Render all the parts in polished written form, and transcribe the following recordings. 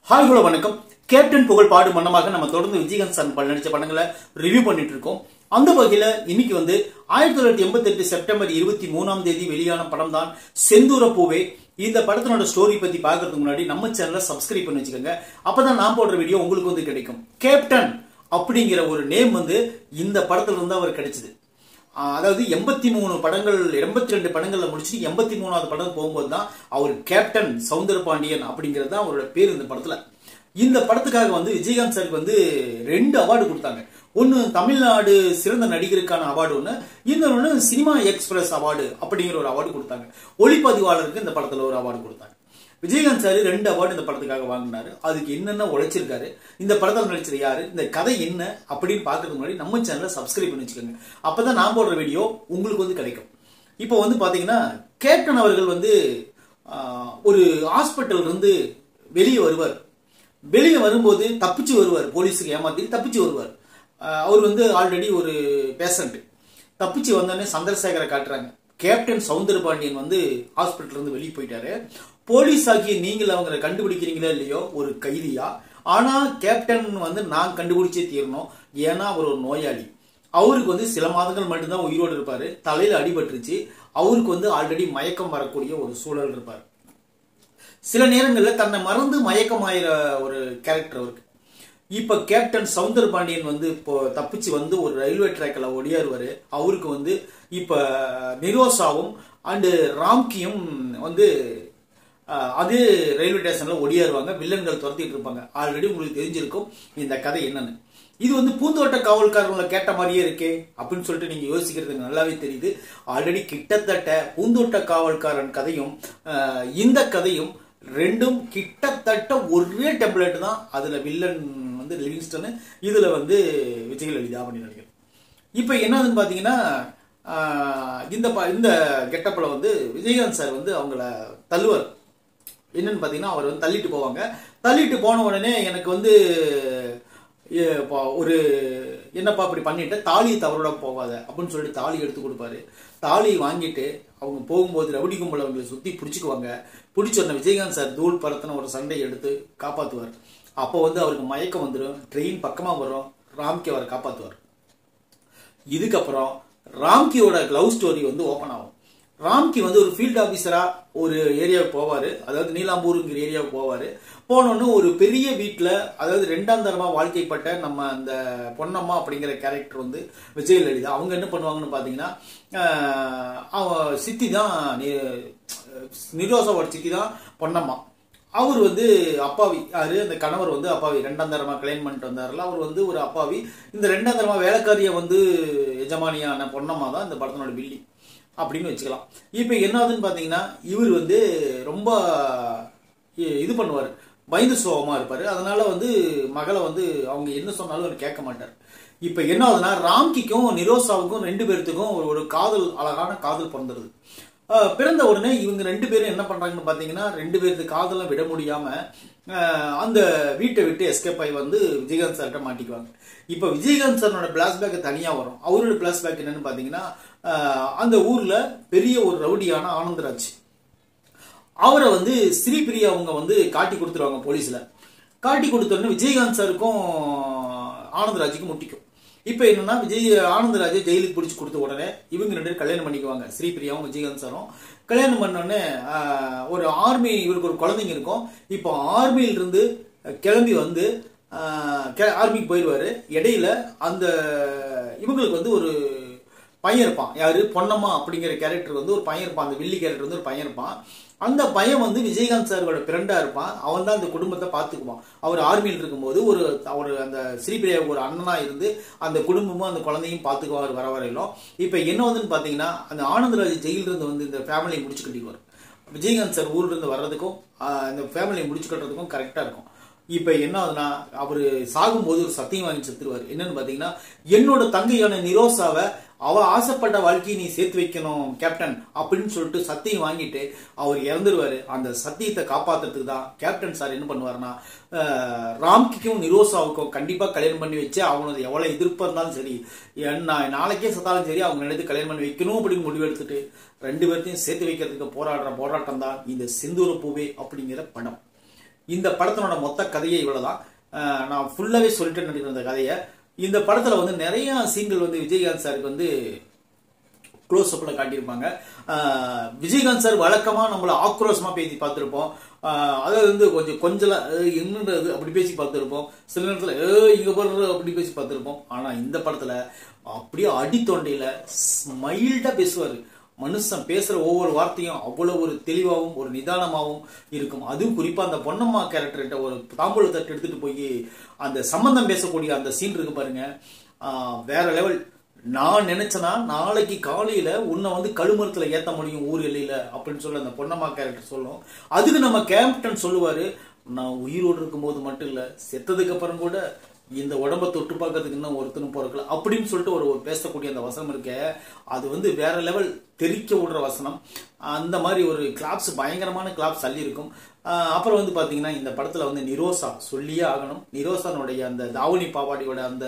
Hi hello வணக்கம். Captain புகழ் பாடு மன்னமாக நம்ம தொடர்ந்து விஜயகாந்த் சார் நடிச்ச படங்களை ரிவ்யூ பண்ணிட்டு இருக்கோம். அந்த வகையில இன்னைக்கு 1988 செப்டம்பர் 23 வெளியான படம் தான் செந்தூர பூவே. இந்த படத்தினோட ஸ்டோரி பத்தி பாக்குறதுக்கு முன்னாடி நம்ம சேனலை சப்ஸ்கிரைப் பண்ணி வச்சுக்கோங்க. அப்பதான் நான் போடுற வீடியோ உங்களுக்கு கிடைக்கும். கேப்டன் அப்படிங்கிற ஒரு நேம் இந்த படத்துல இருந்து அவர் கிடைச்சது. அதாவது 83 படங்கள் 82 படங்கள்ல முடிச்சுட்டு 83வது படம் போகும்போது தான் அவர் கேப்டன் சௌந்தரபாண்டியன் அப்படிங்கிறது தான் அவரோட பேர் இந்த படத்துல. இந்த படத்துக்காக விஜயகாந்த் சாருக்கு 2 அவார்டு கொடுத்தாங்க. ஒன்னு தமிழ்நாடு சிறந்த நடிகருக்கான அவார்டு ஒண்ணு, இன்னொன்னு சினிமா எக்ஸ்பிரஸ் அவார்டு அப்படிங்கிற ஒரு அவார்டு கொடுத்தாங்க. ஒளிப்பதிவாளருக்கு இந்த படத்துல ஒரு அவார்டு கொடுத்தாங்க. விஜயகாந்த் சார் 2 அவார்டு இந்த படத்துக்காக வாங்கினாரு. அதுக்கு என்னென்ன உழைச்சிருக்காரு, இந்த படத்தில் நடிச்சது யாரு, இந்த கதை என்ன அப்படின்னு பாக்குறதுக்கு முன்னாடி நம்ம சேனலை சப்ஸ்கிரைப் பண்ணி வச்சுக்கோங்க. அப்பதான் நான் போடுற வீடியோ உங்களுக்கு கிடைக்கும். இப்போ பாத்தீங்கன்னா கேப்டன் அவர்கள் ஒரு ஹாஸ்பிட்டல் இருந்து வெளியே வருவார். வெளியே வரும்போது தப்பிச்சு வருவார். போலீஸுக்கு ஏமாத்தி தப்பிச்சு வருவார். அவர் ஆல்ரெடி ஒரு பேஷண்ட். தப்பிச்சு வந்தோடனே சந்திரசேகரை காட்டுறாங்க. கேப்டன் சௌந்தரபாண்டியன் ஹாஸ்பிட்டல் இருந்து வெளியே போயிட்டாரு. போலீஸ் ஆகிய நீங்கள் அவங்களை கண்டுபிடிக்கிறீங்களோ இல்லையோ ஒரு கைதியா, ஆனா கேப்டன் நான் கண்டுபிடிச்சே தீரணும். ஏன்னா அவர் ஒரு நோயாளி. அவருக்கு சில மாதங்கள் மட்டும்தான் உயிரோடு இருப்பாரு. தலையில அடிபட்டுருச்சு. அவருக்கு ஆல்ரெடி மயக்கம் வரக்கூடிய ஒரு சூழல் இருப்பார். சில நேரங்களில் தன்னை மறந்து மயக்கமாயிர ஒரு கேரக்டர் அவருக்கு. இப்ப கேப்டன் சௌந்தரபாண்டியன் இப்போ தப்பிச்சு ஒரு ரயில்வே ட்ராக்ல ஒடியாருவாரு. அவருக்கு இப்ப நிரோசாவும் அண்டு ராம்கியும் அதே ரயில்வே ஸ்டேஷன்ல ஒடியாருவாங்க. வில்லன்கள் துரத்திட்டு இருப்பாங்க. ஆல்ரெடி உங்களுக்கு தெரிஞ்சிருக்கும் இந்த கதை என்னன்னு. இது பூந்தோட்ட காவல்காரங்களை கேட்ட மாதிரியே இருக்கே அப்படின்னு சொல்லிட்டு நீங்க யோசிக்கிறதுக்கு நல்லாவே தெரியுது. ஆல்ரெடி கிட்டத்தட்ட பூந்தோட்ட காவல்காரன் கதையும் இந்த கதையும் ரெண்டும் கிட்டத்தட்ட ஒரே டெம்ப்ளேட் தான். அதுல வில்லன் லிவிங்ஸ்டன், இதுல விஜய் லலிதா பண்ணி நடிகர். இப்ப என்னதுன்னு பாத்தீங்கன்னா இந்த கெட்டப்ல விஜயகாந்த் சார் அவங்கள தள்ளுவார். என்னன்னு பாத்தீங்கன்னா அவர் தள்ளிட்டு போவாங்க. தள்ளிட்டு போன உடனே எனக்கு ஒரு என்னப்பா இப்படி பண்ணிட்டு தாலியை தவறோட போகாத அப்படின்னு சொல்லிட்டு தாலி எடுத்து கொடுப்பாரு. தாலி வாங்கிட்டு அவங்க போகும்போது ரவுடி கும்பல் அவங்களை சுத்தி பிடிச்சிக்குவாங்க. பிடிச்ச விஜயகாந்த் சார் தூள் பரத்தின ஒரு சண்டையை எடுத்து காப்பாத்துவார். அப்போ அவருக்கு மயக்கம் வந்துடும். ட்ரெயின் பக்கமா வரும். ராம்கி அவரை காப்பாத்துவார். இதுக்கப்புறம் ராம்கியோட லவ் ஸ்டோரி ஓபன் ஆகும். ராம்கி ஒரு ஃபீல்ட் ஆபீசரா ஒரு ஏரியாவுக்கு போவாரு. அதாவது நீலாம்பூருங்கிற ஏரியாவுக்கு போவாரு. போனோன்னு ஒரு பெரிய வீட்டுல, அதாவது 2ஆம் தரமா வாழ்க்கைப்பட்ட நம்ம அந்த பொன்னம்மா அப்படிங்கிற கேரக்டர் விஜய் லலிதா. அவங்க என்ன பண்ணுவாங்கன்னு பாத்தீங்கன்னா அவன் சித்தி தான் நிரோசாவோட சித்தி தான் பொன்னம்மா. அவர் அப்பாவி. யாரு அந்த கணவர் அப்பாவி. 2ஆம் தரமா கல்யாணம் பண்ணிட்டு வந்தாருல, அவர் ஒரு அப்பாவி. இந்த 2ஆம் தரமா வேலைக்காரிய எஜமானியான பொன்னம்மா தான் இந்த படத்தினோட வில்லி அப்படின்னு வச்சுக்கலாம். இப்ப என்னதுன்னு பாத்தீங்கன்னா இவர் ரொம்ப இது பண்ணுவாரு, பயந்து சோகமா இருப்பாரு. அதனால மகளை அவங்க என்ன சொன்னாலும் அவர் கேட்க மாட்டார். இப்ப என்ன ஆகுதுன்னா ராம்கிக்கும் நிரோசாவுக்கும் 2 பேர்த்துக்கும் ஒரு காதல், அழகான காதல் பிறந்துருது. பிறந்த உடனே இவங்க 2 பேரும் என்ன பண்றாங்கன்னு பாத்தீங்கன்னா 2 பேருக்கு காதலாம் விட முடியாம அந்த வீட்டை விட்டு எஸ்கேப் ஆகி விஜயகாந்த் சார்கிட்ட மாட்டிக்குவாங்க. இப்ப விஜயகாந்த் சாரோட பிளாஷ்பேக் தனியா வரும். அவரோட பிளாஷ்பேக் என்னன்னு பாத்தீங்கன்னா அந்த ஊர்ல பெரிய ஒரு ரவுடியான ஆனந்தராஜ், அவரை ஸ்ரீபிரியா அவங்க காட்டி கொடுத்துருவாங்க போலீஸ்ல. காட்டி கொடுத்தோடனே விஜயகாந்த் சாருக்கும் ஆனந்தராஜுக்கும் முட்டிக்கும். இப்ப என்னன்னா ஆனந்தராஜை ஜெயிலுக்கு பிடிச்சு கொடுத்த உடனே இவங்க 2 பேரும் கல்யாணம் பண்ணிக்குவாங்க. ஸ்ரீபிரியாவும் விஜயகாந்த் சாரும் கல்யாணம் பண்ணோடனே ஒரு ஆர்மி, இவருக்கு ஒரு குழந்தைங்க இருக்கும். இப்போ ஆர்மியில இருந்து கிளம்பி ஆர்மிக்கு போயிடுவாரு. இடையில அந்த இவங்களுக்கு ஒரு பையன் இருப்பான். யாரு? பொன்னம்மா அப்படிங்கிற கேரக்டர் ஒரு பையன் இருப்பான். அந்த வில்லி கேரக்டர் ஒரு பையன் இருப்பான். அந்த பையன் விஜயகாந்த் சாரோட ஃப்ரெண்டா இருப்பான். அவன் தான் அந்த குடும்பத்தை பாத்துக்குவான். அவர் ஆர்மியில் இருக்கும்போது ஒரு அந்த ஸ்ரீபிரியாவுக்கு ஒரு அண்ணனா இருந்து அந்த குடும்பமும் அந்த குழந்தையும் பாத்துக்குவார் வர வரையிலும். இப்ப என்ன பாத்தீங்கன்னா அந்த ஆனந்தராஜ் ஜெயில இருந்து இந்த ஃபேமிலியை முடிச்சு கட்டிடுவார். விஜயகாந்த் சார் ஊர்ல இருந்து வர்றதுக்கும் இந்த ஃபேமிலியை முடிச்சு கட்டுறதுக்கும் கரெக்டா இருக்கும். இப்ப என்ன ஆகுதுன்னா அவரு சாகும்போது ஒரு சத்தியம் வாங்கி செத்துருவாரு. என்னன்னு பாத்தீங்கன்னா என்னோட தங்கையான நிரோசாவை அவ ஆசைப்பட்ட வாழ்க்கையை நீ சேர்த்து வைக்கணும் கேப்டன் அப்படின்னு சொல்லிட்டு சத்தியம் வாங்கிட்டு அவர் இறந்துருவாரு. அந்த சத்தியத்தை காப்பாத்துறதுக்கு தான் கேப்டன் சார் என்ன பண்ணுவாருன்னா ராம்கிக்கும் நிரோசாவுக்கும் கண்டிப்பா கல்யாணம் பண்ணி வச்சு அவனது எவ்வளவு எதிர்ப்பா இருந்தாலும் சரி, நாளைக்கே சத்தாலும் சரி, அவங்க நினைத்து கல்யாணம் பண்ணி வைக்கணும் அப்படின்னு முடிவு எடுத்துட்டு 2 பேர்த்தையும் சேர்த்து வைக்கிறதுக்கு போராடுற போராட்டம் தான் இந்த செந்தூர பூவே அப்படிங்கிற படம். இந்த படத்தினோட மொத்த கதையை இவ்வளவுதான். நான் ஃபுல்லாவே சொல்லிட்டு நினைக்கிறேன் இந்த கதையை. இந்த படத்துல வந்து நிறைய சீன்கள் வந்து விஜயகாந்த் சாருக்கு வந்து க்ளோஸ் அப்ல காட்டியிருப்பாங்க. விஜயகாந்த் சார் வழக்கமா நம்மள ஆக்ரோஷமா பேசி பார்த்திருப்போம். அதாவது வந்து கொஞ்சம் என்னன்றது அப்படி பேசி பார்த்திருப்போம். சில நேரத்துல இங்க போடுற அப்படி பேசி பார்த்திருப்போம். ஆனா இந்த படத்துல அப்படியே அடித்தொண்டையில மைல்டா பேசுவாரு. மனுஷன் பேசுற ஒவ்வொரு வார்த்தையும் அவ்வளவு ஒரு தெளிவாகவும் ஒரு நிதானமாகவும் இருக்கும். அதுவும் குறிப்பா அந்த பொன்னம்மா கேரக்டர்கிட்ட ஒரு தாம்பூல தட்டு எடுத்துட்டு போய் அந்த சம்பந்தம் பேசக்கூடிய அந்த சீன் இருக்கு பாருங்க, வேற லெவல். நான் நினைச்சேன்னா நாளைக்கு காலையில உன்னை வந்து கழுமரத்துல ஏத்த முடியும் ஊர் எல்லையில அப்படின்னு சொல்ல அந்த பொன்னம்மா கேரக்டர் சொல்லும். அதுக்கு நம்ம கேப்டன் சொல்லுவாரு, நான் உயிரோடு இருக்கும் போது மட்டும் இல்ல, செத்ததுக்கு அப்புறம் கூட இந்த உடம்ப தொட்டு பார்க்கறதுக்கு இன்னும் ஒருத்தனும் போறக்கல அப்படின்னு சொல்லிட்டு ஒரு பேசக்கூடிய அந்த வசனம் இருக்க, அது வந்து வேற லெவல் தெரிக்க விடுற வசனம். அந்த மாதிரி ஒரு கிளாப்ஸ், பயங்கரமான கிளாப்ஸ் அள்ளி இருக்கும். அப்புறம் வந்து பாத்தீங்கன்னா இந்த படத்துல வந்து நிரோசா சொல்லியே ஆகணும். நிரோசானுடைய அந்த தாவணி பாவாடியோட அந்த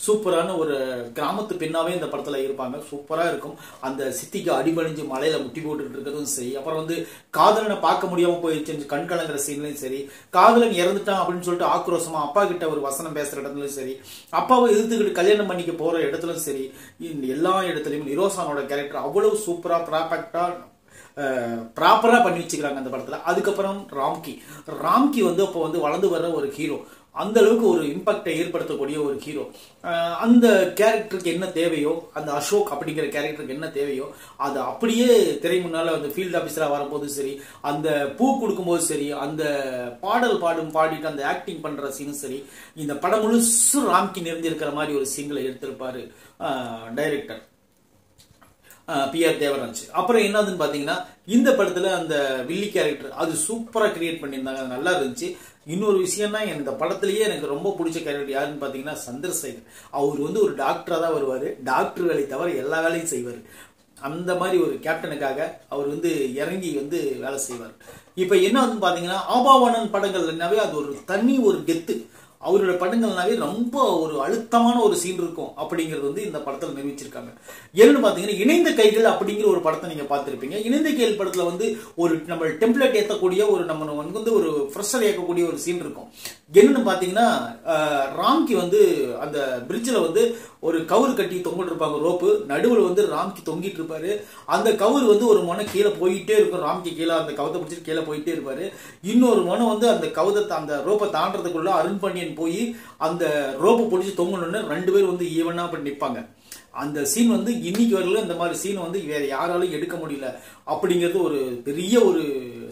சூப்பரான ஒரு கிராமத்து பெண்ணாவே இந்த படத்துல இருப்பாங்க. சூப்பரா இருக்கும். அந்த சித்திக்கு அடிபணிஞ்சு மலையில முட்டி போட்டுக்கிட்டு இருக்கிறதும் சரி, அப்புறம் வந்து காதலனை பார்க்க முடியாம போயிடுச்சு கண் கலங்குற சீன்லயும் சரி, காதலன் இறந்துட்டான் அப்படின்னு சொல்லிட்டு ஆக்ரோஷமா அப்பா கிட்ட ஒரு வசனம் பேசுற இடத்துலயும் சரி, அப்பாவை எதிர்த்துக்கிட்டு கல்யாணம் பண்ணிக்க போற இடத்துலயும் சரி, எல்லா இடத்துலயும் நிரோசானோட கேரக்டர் அவ்வளவு சூப்பரா ப்ராப்பரா பண்ணி வச்சுக்கிறாங்க அந்த படத்துல. அதுக்கப்புறம் ராம்கி வந்து அப்போ வந்து வளர்ந்து வர்ற ஒரு ஹீரோ, அந்த அளவுக்கு ஒரு இம்பாக்டை ஏற்படுத்தக்கூடிய ஒரு ஹீரோ. அந்த கேரக்டருக்கு என்ன தேவையோ, அந்த அசோக் அப்படிங்கிற கேரக்டருக்கு என்ன தேவையோ அது அப்படியே திரை முன்னால அந்த ஃபீல்ட் ஆபீசரா வரும்போது சரி, அந்த பூ கொடுக்கும்போது சரி, அந்த பாடிட்டு அந்த ஆக்டிங் பண்ற சீனும் சரி, இந்த படம் முழுசு ராம்கி நிறைஞ்சிருக்கிற மாதிரி ஒரு சீன்களை எடுத்திருப்பாரு டைரக்டர் PR தேவராஜ். அப்புறம் என்னதுன்னு பாத்தீங்கன்னா இந்த படத்துல அந்த வில்லி கேரக்டர் அது சூப்பரா கிரியேட் பண்ணியிருந்தாங்க, அது நல்லா இருந்துச்சு. இன்னொரு விஷயம்னா இந்த படத்திலேயே எனக்கு ரொம்ப பிடிச்ச கேரக்டர் யாருன்னு பாத்தீங்கன்னா சந்திரசேகர். அவர் வந்து ஒரு டாக்டரா தான் வருவாரு, டாக்டர் வேலை தவிர எல்லா வேலையும் செய்வாரு. அந்த மாதிரி ஒரு கேப்டனுக்காக அவர் வந்து இறங்கி வந்து வேலை செய்வார். இப்ப என்ன வந்து பாத்தீங்கன்னா ஆபாவானன் படங்கள்னாவே அது ஒரு தனி ஒரு கெத்து. அவரோட படங்கள்னாவே ரொம்ப ஒரு அழுத்தமான ஒரு சீன் இருக்கும் அப்படிங்கிறது வந்து இந்த படத்துல நிரூபிச்சிருக்காங்க. என்னன்னு பாத்தீங்கன்னா இணைந்த கைகள் அப்படிங்கிற ஒரு படத்தை நீங்க பார்த்திருப்பீங்க. இணைந்த கைகள் படத்துல வந்து ஒரு நம்ம டெம்ப்ளேட் ஏற்றக்கூடிய ஒரு நம்ம வந்து ஒரு ஃப்ரெஷர் ஏற்கக்கூடிய ஒரு சீன் இருக்கும். என்னன்னு பாத்தீங்கன்னா ராம்கி வந்து அந்த பிரிட்ஜில் வந்து ஒரு கவுரு கட்டி தொங்கிட்டு இருப்பாங்க, ரோப்பு நடுவில் வந்து ராம்கி தொங்கிட்டு இருப்பாரு. அந்த கவுரு வந்து ஒரு மனை கீழே போயிட்டே இருக்கும், ராம்கி கீழே அந்த கவுத்தை பிடிச்சிட்டு கீழே போயிட்டே இருப்பாரு. இன்னொரு மனை வந்து அந்த கவுதத்தை அந்த ரோப்பை தாண்டறதுக்குள்ள அருண் பாண்டியன் போய் அந்த ரோப்பை பிடிச்சி தொங்கணும்னு 2 பேர் வந்து ஈவனா அப்படி நிற்பாங்க. அந்த சீன் வந்து இன்னைக்கு வரல இந்த மாதிரி சீன் வந்து வேற யாராலும் எடுக்க முடியல அப்படிங்கிறது ஒரு பெரிய ஒரு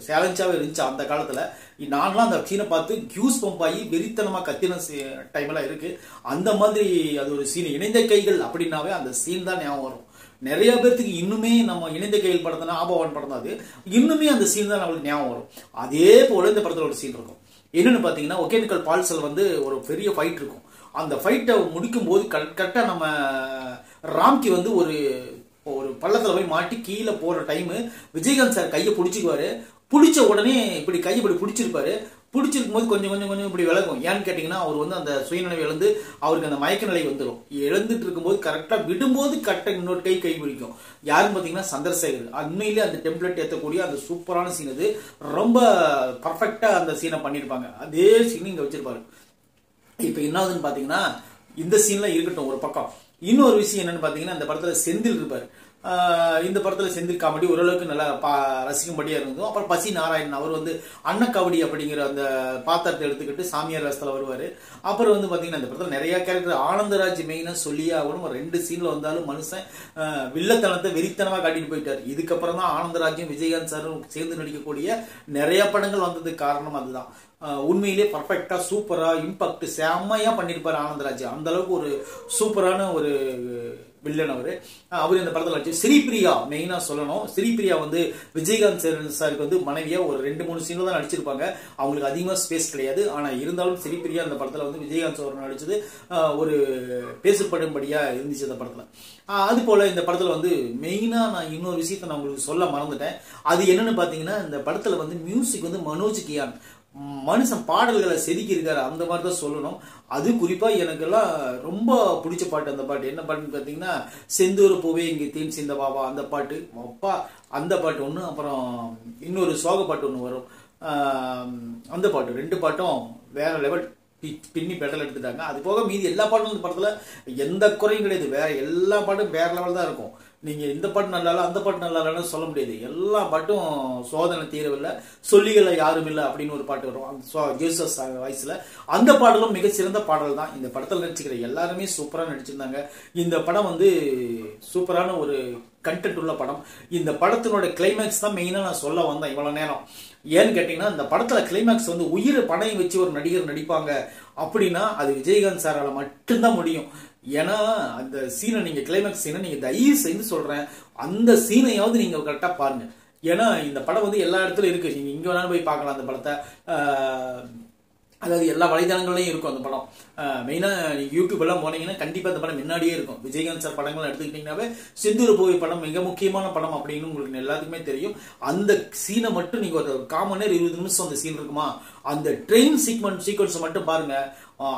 சேலஞ்சாவே இருந்துச்சு அந்த காலத்துல. நான்லாம் அந்த சீனை பார்த்து கியூஸ் பம்ப் ஆகி வெறித்தனமா கத்தின டைம் எல்லாம் இருக்கு. அந்த மாதிரி அது ஒரு சீன். இணைந்த கைகள் அப்படின்னாவே அந்த சீன் தான் ஞாபகம் வரும். நிறைய பேர்த்துக்கு இன்னுமே நம்ம இணைந்த கைகள் படத்தினா ஆபாவான் படம் தான், அது இன்னுமே அந்த சீன் தான் நம்மளுக்கு ஞாபகம் வரும். அதே போல இந்த படத்துல ஒரு சீன் இருக்கும். என்னன்னு பாத்தீங்கன்னா ஒகேனக்கல் பால்சல் வந்து ஒரு பெரிய ஃபைட் இருக்கும். அந்த ஃபைட்டை முடிக்கும் போது கரெக்டா நம்ம ராம்கி வந்து ஒரு பள்ளத்துல போய் மாட்டி கீழே போற டைம் விஜயகாந்த் சார் கையை பிடிச்சிக்குவாரு. பிடிச்ச உடனே இப்படி கையை இப்படி பிடிச்சிருப்பாரு. பிடிச்சிருக்கும் போது கொஞ்சம் கொஞ்சம் கொஞ்சம் இப்படி விலகும். ஏன்னு கேட்டீங்கன்னா அவர் வந்து அந்த சுயநினைவு இழந்து அவருக்கு அந்த மயக்க நிலை வந்துடும். இழந்துட்டு இருக்கும்போது கரெக்டா விடும்போது கரெக்டா இன்னொரு கை பிடிக்கும். யாருன்னு பாத்தீங்கன்னா சந்திரசேகர். உண்மையிலே அந்த டெம்ப்ளேட் ஏற்றக்கூடிய அந்த சூப்பரான சீன், அது ரொம்ப பர்ஃபெக்டா அந்த சீனை பண்ணிருப்பாங்க. அதே சீன் இங்க வச்சிருப்பாரு. இப்ப என்னதுன்னு பாத்தீங்கன்னா இந்த சீன்லாம் இருக்கட்டும் ஒரு பக்கம். இன்னொரு விஷயம் என்னன்னு பாத்தீங்கன்னா இந்த படத்துல செந்தில் இருப்பாரு. இந்த படத்துல செந்தில் காமெடி ஓரளவுக்கு நல்லா ரசிக்கும்படியா இருந்ததும். அப்புறம் பசி நாராயணன் அவர் வந்து அன்னக்காவடி அப்படிங்கிற அந்த பாத்திரத்தை எடுத்துக்கிட்டு சாமியார் வேஷத்துல வருவாரு. அப்புறம் வந்து பாத்தீங்கன்னா இந்த படத்துல நிறைய கேரக்டர். ஆனந்தராஜ் மெயினா சொல்லியே ஆகணும். 2 சீன்ல வந்தாலும் மனுஷன் வில்லத்தனத்தை வெறித்தனமா காட்டிட்டு போயிட்டாரு. இதுக்கப்புறம் தான் ஆனந்தராஜும் விஜயகாந்த் சாரும் சேர்ந்து நடிக்கக்கூடிய நிறைய படங்கள் வந்ததுக்கு காரணம் அதுதான். உண்மையிலே பர்ஃபெக்டா சூப்பரா இம்பாக்ட் செம்மையா பண்ணிருப்பாரு ஆனந்தராஜ். அந்த அளவுக்கு ஒரு சூப்பரான ஒரு வில்லன் அவர் இந்த படத்துல வச்சு. ஸ்ரீபிரியா மெயினா சொல்லணும். ஸ்ரீபிரியா வந்து விஜயகாந்த் சாருக்கு வந்து மனைவியா ஒரு 2-3 சீன்ல தான் நடிச்சிருப்பாங்க. அவங்களுக்கு அதிகமா ஸ்பேஸ் கிடையாது. ஆனா இருந்தாலும் ஸ்ரீபிரியா இந்த படத்துல வந்து விஜயகாந்த் சார் நடிச்சது ஒரு பேசப்படும்படியா இருந்துச்சு இந்த படத்துல. அது போல இந்த படத்துல வந்து மெயினா நான் இன்னொரு விஷயத்த நான் உங்களுக்கு சொல்ல மறந்துட்டேன். அது என்னன்னு பாத்தீங்கன்னா இந்த படத்துல வந்து மியூசிக் வந்து மனோஜ் கியான் மனுஷன் பாடல்களை செதுக்கி இருக்காரு. அந்த மாதிரி தான் சொல்லணும். அது குறிப்பா எனக்கு எல்லாம் ரொம்ப பிடிச்ச பாட்டு அந்த பாட்டு. என்ன பாட்டுன்னு பாத்தீங்கன்னா செந்தூர பூவே இங்க தேன் சிந்த பாபா அந்த பாட்டு. அப்பா அந்த பாட்டு ஒண்ணு. அப்புறம் இன்னொரு சோக பாட்டு ஒண்ணு வரும். அந்த பாட்டு 2 பாட்டும் வேற லெவல் பின்னி பெடல் எடுத்துட்டாங்க. அது போக மீதி எல்லா பாட்டும் இந்த படத்துல எந்த குறையும் கிடையாது. வேற எல்லா பாட்டும் வேற லெவல் தான் இருக்கும். நீங்க இந்த பாட்டு நல்லா இல்ல அந்த பாட்டு நல்லா இல்லைன்னு சொல்ல முடியாது. எல்லா பாட்டும் சோதனை தீரவில்லை, சொல்லிகளை யாரும் இல்லை அப்படின்னு ஒரு பாட்டு வரும் ஜேசஸ் வாய்ஸ்ல. அந்த பாடலும் மிக சிறந்த பாடல் தான். இந்த படத்தில் நடிச்சுக்கிற எல்லாருமே சூப்பரா நடிச்சிருந்தாங்க. இந்த படம் வந்து சூப்பரான ஒரு கண்டென்ட் உள்ள படம். இந்த படத்தினோட கிளைமேக்ஸ் தான் மெயினா நான் சொல்ல வந்தேன் இவ்வளவு நேரம். ஏன்னு கேட்டீங்கன்னா, இந்த படத்துல கிளைமேக்ஸ் வந்து உயிர் பணையை வச்சு ஒரு நடிகர் நடிப்பாங்க அப்படின்னா அது விஜயகாந்த் சாரால மட்டும்தான் முடியும். ஏன்னா அந்த சீனை நீங்க கிளைமேக்ஸ் சீனை நீங்க தயவு செய்து சொல்றேன், அந்த சீனையாவது நீங்க கரெக்டா பாருங்க. ஏன்னா இந்த படம் வந்து எல்லா இடத்துலயும் இருக்கு. நீங்க இங்க வேணாலும் போய் பார்க்கலாம் அந்த படத்தை. அதாவது எல்லா வலைதளங்களையும் இருக்கும் அந்த படம். மெயினா யூடியூப் எல்லாம் போனீங்கன்னா கண்டிப்பா அந்த படம் முன்னாடியே இருக்கும். விஜயகாந்த் சார் படங்கள் எடுத்துக்கிட்டீங்கன்னாவே செந்தூர பூவை படம் மிக முக்கியமான படம் அப்படின்னு உங்களுக்கு எல்லாத்துக்குமே தெரியும். அந்த சீனை மட்டும் நீங்க ஒரு 1/4 மணி நேரம் 20 நிமிஷம் அந்த சீன் இருக்குமா, அந்த ட்ரெயின் சீக்வன்ஸ் மட்டும் பாருங்க.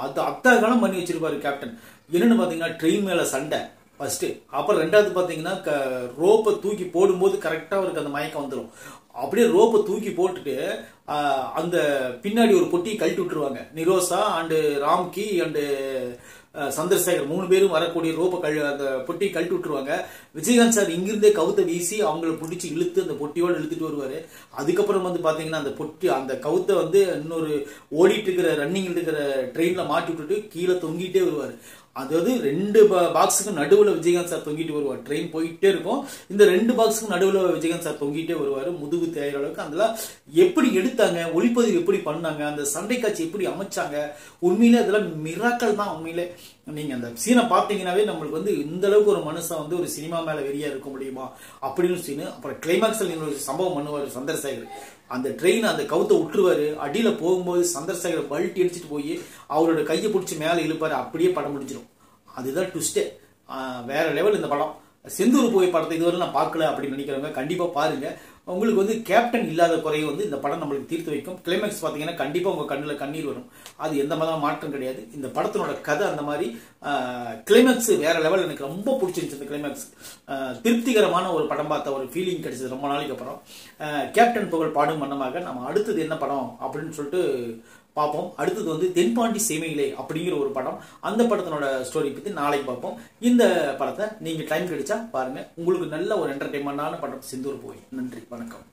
அது அத்தகாலம் பண்ணி வச்சிருப்பாரு கேப்டன். என்னன்னு பாத்தீங்கன்னா, ட்ரெயின் மேல சண்டை ஃபர்ஸ்ட், அப்புறம் 2வது பாத்தீங்கன்னா ரோப்பை தூக்கி போடும்போது கரெக்டா அவருக்கு அந்த மயக்கம் வந்துடும். அப்படியே ரோப்பை தூக்கி போட்டுட்டு அந்த பின்னாடி ஒரு பொட்டியை கழட்டி விட்டுருவாங்க. நிரோசா அண்டு ராம்கி அண்டு சந்திரசேகர் 3 பேரும் வரக்கூடிய ரோப்பை அந்த பொட்டியை கழட்டி விட்டுருவாங்க. விஜயகாந்த் சார் இங்கிருந்தே கவுத்தை வீசி அவங்களை பிடிச்சி இழுத்து அந்த பொட்டியோடு இழுத்துட்டு வருவாரு. அதுக்கப்புறம் வந்து பாத்தீங்கன்னா அந்த பொட்டி அந்த கவுத்தை வந்து இன்னொரு ஓடிட்டு இருக்கிற ரன்னிங் இருக்கிற ட்ரெயின்ல மாட்டி விட்டுட்டு கீழே தொங்கிட்டே வருவாரு. அதாவது 2 பாக்ஸுக்கு நடுவுல விஜயகாந்த் சார் தொங்கிட்டு வருவார். ட்ரெயின் போயிட்டே இருக்கும், இந்த 2 பாக்ஸுக்கு நடுவுல விஜயகாந்த் சார் தொங்கிட்டே வருவாரு. முதுகு தேயிற அளவுக்கு அதெல்லாம் எப்படி எடுத்தாங்க, ஒளிப்பதிவு எப்படி பண்ணாங்க, அந்த சண்டை காட்சி எப்படி அமைச்சாங்க, உண்மையிலே அதெல்லாம் மிராக்கள் தான். உண்மையிலே நீங்க அந்த சீனை பார்த்தீங்கன்னாவே நம்மளுக்கு வந்து இந்த அளவுக்கு ஒரு மனுஷன் வந்து ஒரு சினிமா மேல வெறியா இருக்க முடியுமா அப்படின்னு சீனு. அப்புறம் கிளைமாக்ஸ்ல நீங்க ஒரு சம்பவம் பண்ணுவாரு சந்திரசேகர். அந்த ட்ரெயின் அந்த கவுத்தை விட்டுருவாரு. அடியில போகும்போது சந்திரசேகர் பல்ட்டி அடிச்சுட்டு போய் அவரோட கையை பிடிச்சி மேலே இழுப்பாரு. அப்படியே படம் முடிஞ்சிடும். அதுதான் ட்விஸ்டே. வேற லெவல் இந்த படம். செந்தூர் பூவை படத்தை இதுவரை நான் பார்க்கல அப்படின்னு நினைக்கிறவங்க கண்டிப்பா பாருங்க. உங்களுக்கு வந்து கேப்டன் இல்லாத குறையை வந்து இந்த படம் நம்மளுக்கு தீர்த்து வைக்கும். கிளைமேக்ஸ் பாத்தீங்கன்னா கண்டிப்பா உங்க கண்ணுல கண்ணீர் வரும். அது எந்த மாதிரி மாற்றம் கிடையாது. இந்த படத்தினோட கதை அந்த மாதிரி. கிளைமேக்ஸ் வேற லெவல். எனக்கு ரொம்ப பிடிச்சிருந்துச்சு இந்த கிளைமேக்ஸ். திருப்திகரமான ஒரு படம் பார்த்த ஒரு ஃபீலிங் கிடைச்சது ரொம்ப நாளைக்கு அப்புறம். கேப்டன் புகழ் பாடும் வண்ணமாக நம்ம அடுத்தது என்ன படம் அப்படின்னு சொல்லிட்டு பார்ப்போம். அடுத்தது வந்து தென்பாண்டி சேமையிலே அப்படிங்கிற ஒரு படம். அந்த படத்தினோட ஸ்டோரி பத்தி நாளைக்கு பார்ப்போம். இந்த படத்தை நீங்க டைம் கிடைச்சா பாருங்க. உங்களுக்கு நல்ல ஒரு என்டர்டைன்மெண்டான படம் செந்தூர் பூவை. நன்றி, வணக்கம்.